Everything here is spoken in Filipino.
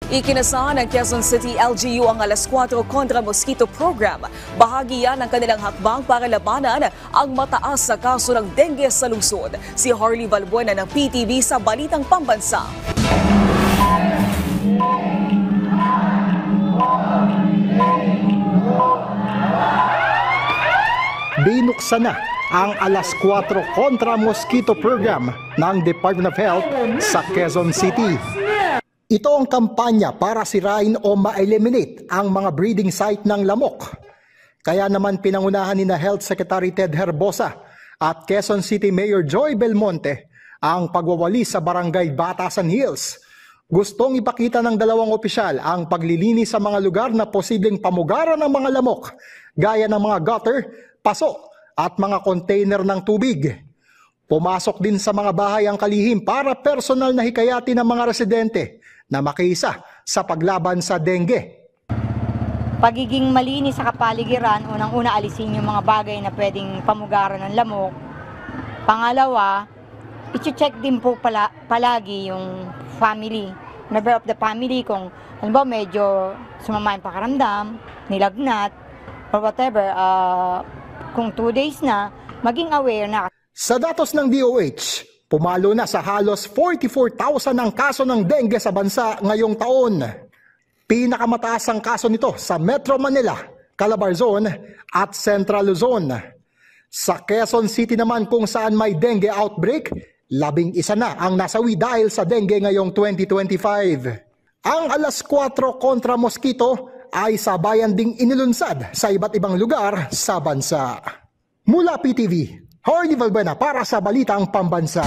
Ikinasa ng Quezon City LGU ang alas 4 kontra mosquito program. Bahagi yan ng kanilang hakbang para labanan ang mataas na kaso ng dengue sa lungsod. Si Harley Valbuena ng PTV sa Balitang Pambansa. Binuksan na ang alas 4 kontra mosquito program ng Department of Health sa Quezon City. Ito ang kampanya para sirain o ma-eliminate ang mga breeding site ng lamok. Kaya naman pinangunahan ni Health Secretary Ted Herbosa at Quezon City Mayor Joy Belmonte ang pagwawali sa barangay Batasan Hills. Gustong ipakita ng dalawang opisyal ang paglilinis sa mga lugar na posibleng pamugaran ng mga lamok, gaya ng mga gutter, paso at mga container ng tubig. Pumasok din sa mga bahay ang kalihim para personal na hikayati ng mga residente na makiisa sa paglaban sa dengue. Pagiging malinis sa kapaligiran, unang-una alisin yung mga bagay na pwedeng pamugaran ng lamok. Pangalawa, i-check din po palagi yung family, member of the family, kung halimbawa medyo sumama yung pakaramdam, nilagnat, or whatever, kung 2 days na, maging aware na. Sa datos ng DOH, pumalo na sa halos 44,000 ang kaso ng dengue sa bansa ngayong taon. Pinakamataas ang kaso nito sa Metro Manila, Calabar Zone at Central Luzon. Sa Quezon City naman kung saan may dengue outbreak, 11 na ang nasawi dahil sa dengue ngayong 2025. Ang alas 4 kontra mosquito ay sabayan ding inilunsad sa iba't ibang lugar sa bansa. Mula PTV, Harley Valbuena para sa Balitang Pambansa.